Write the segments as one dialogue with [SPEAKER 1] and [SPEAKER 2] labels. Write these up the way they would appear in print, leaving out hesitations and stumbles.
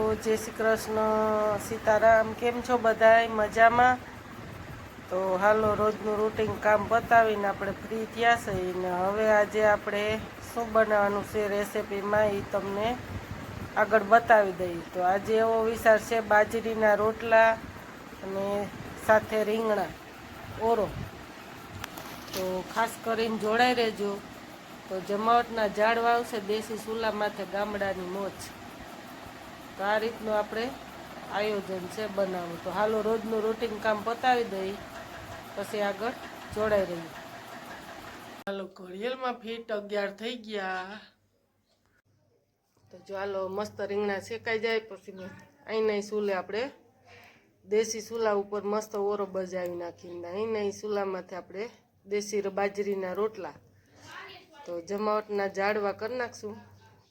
[SPEAKER 1] जय श्री कृष्ण सीताराम। केम छो बधाय मजामां? तो हालो रोजનું રૂટીન કામ પતાવીને આપણે ફ્રી થયા છે ને હવે આજે આપણે શું બનાવવાનું છે રેસિપીમાં એ તમને આગળ બતાવી દઈએ। તો આજે એવો વિચાર છે બાજરીના રોટલા અને સાથે રીંગણા ઓરો। તો ખાસ કરીને જોડાઈ રહેજો। તો જમાવટના ઝાડવા આવશે દેશી ચૂલા માથે ગામડાની મોજ। તો આ રીતનું આપણે આયોજન છે બનાવવું। તો હાલો રોજનું રૂટીન કામ પતાવી દઈએ પછી આગળ જોડાઈ રહીએ। હાલો ઘડિયાળમાં ફીટ 11 થઈ ગયા। તો જો હાલો મસ્ત રીંગણા શેકાઈ જાય પછી અહીંના ચૂલે આપણે દેશી ચૂલા ઉપર મસ્ત ઓરો બજાવી નાખીને અહીંના ચૂલામાંથી આપણે દેશી બાજરીના રોટલા તો જમાવટના ઝાડવા કરી નાખશું।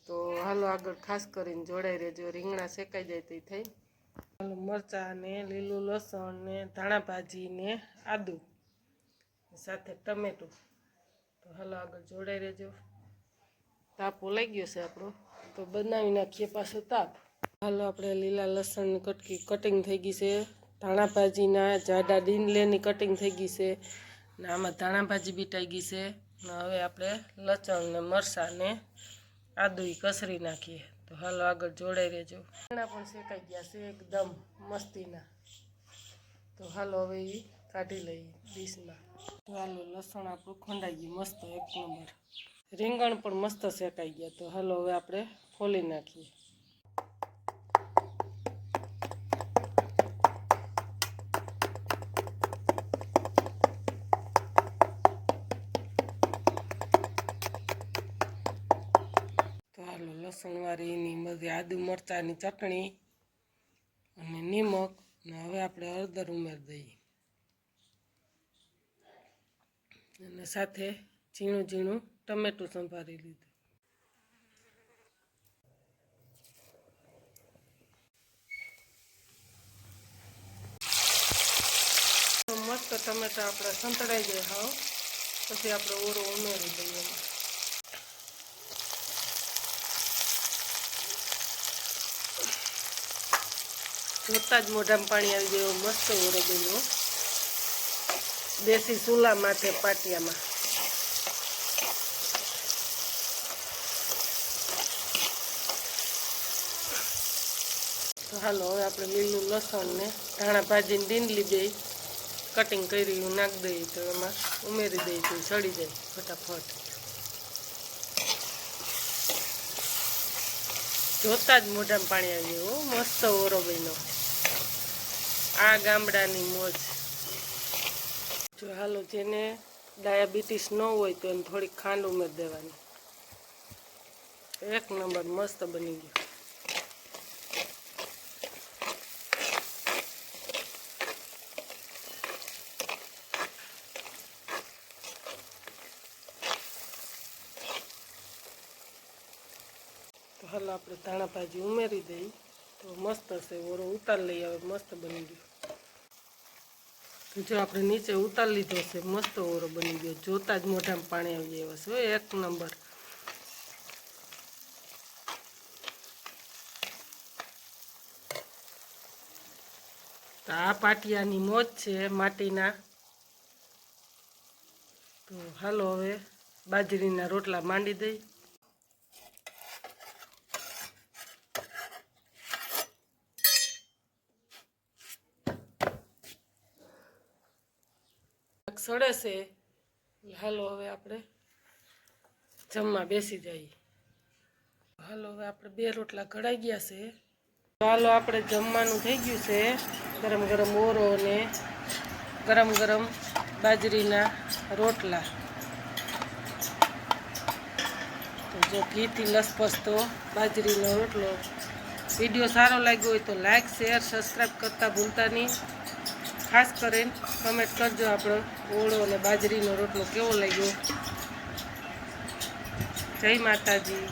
[SPEAKER 1] તો હાલો આગળ ખાસ કરીને જોડાઈ રહેજો। રીંગણા શેકાઈ જાય તે થઈ હાલો મરચાં ને લીલું લસણ ને ધાણા ભાજી ને આદુ સાથે ટમેટું। તો હાલો આગળ જોડાઈ રહેજો। તાપો લાગી ગયો છે આપણો તો બનાવી નાખીએ પાછો તાપ। હાલો આપણે લીલા લસણની કટિંગ થઈ ગઈ છે, ધાણા ભાજીના જાડા ડીંડલેની કટિંગ થઈ ગઈ છે ને આમાં ધાણા ભાજી બીટાઈ ગઈ છે ને હવે આપણે લસણ ને મરચાં ને આદુ કસરી નાખીએ। તો હાલો આગળ જોડાઈ રહેજો। રીંગણા પણ શેકાઈ ગયા છે એકદમ મસ્તીના। તો હાલો હવે એ કાઢી લઈએ ડીશમાં। તો હાલો લસણ આપણું ખંડાઈ ગયું મસ્ત એક નંબર। રીંગણ પણ મસ્ત શેકાઈ ગયા। તો હાલો હવે આપણે ફોલી નાખીએ। તો હાલો લસણવાળીની બધી આદુ મરચાંની ચટણી અને નિમક ને હવે આપણે હળદર ઉમેરી દઈએ અને સાથે ઝીણું ઝીણું ટમેટું સંભાળી લીધું। મસ્ત ટમેટા આપણે સંતળાઈ જાય હાવ પછી આપણે ઓરો ઉમેરી દઈએ એમાં। જોતા જ મોઢામાં પાણી આવી ગયું મસ્ત ઓરો બન્યો દેશી ચૂલા માથે પાટિયામાં। તો હાલો હવે આપણે લીલું લસણ ને ધાણા ભાજીની ડીંડલી બે કટિંગ કરી નાખી દઈએ તો એમાં ઉમેરી દઈએ તો સડી જાય ફટાફટ। જોતા જ મોઢામાં પાણી આવી ગયું મસ્ત ઓરો બન્યો। આ ગામડાની મોજ। જો હાલો જેને ડાયાબિટીસ ન હોય તો એને થોડીક ખાંડ ઉમેરી દેવાની। એક નંબર મસ્ત બની ગયો। તો હાલો આપણે ધાણા ભાજી ઉમેરી દઈએ તો મસ્ત છે ઓરો ઉતારી લઈએ। હવે મસ્ત બની ગયો। તો જો આપણે નીચે ઉતારી લીધો છે મસ્ત ઓરો બની ગયો। જોતા જ મોઢામાં પાણી આવી જાય છે એક નંબર। તો આ પાટિયાની મોજ છે માટીના। તો હાલો હવે બાજરીના રોટલા માંડી દઈ। સડે છે હાલો હવે આપણે જમવા બેસી જઈએ। હાલો હવે આપણે બે રોટલા ઘડાઈ ગયા છે। હાલો આપણે જમવાનું થઈ ગયું છે। ગરમ ગરમ ઓરો ને ગરમ ગરમ બાજરીના રોટલા। તો જો ઘીથી લસપસતો બાજરીનો રોટલો। વિડીયો સારો લાગ્યો હોય તો લાઈક શેર સબસ્ક્રાઈબ કરતા ભૂલતા નહીં। ખાસ કરીને કમેન્ટ કરજો આપણો ઓળો અને બાજરીનો રોટલો કેવો લાગ્યો। જય માતાજી।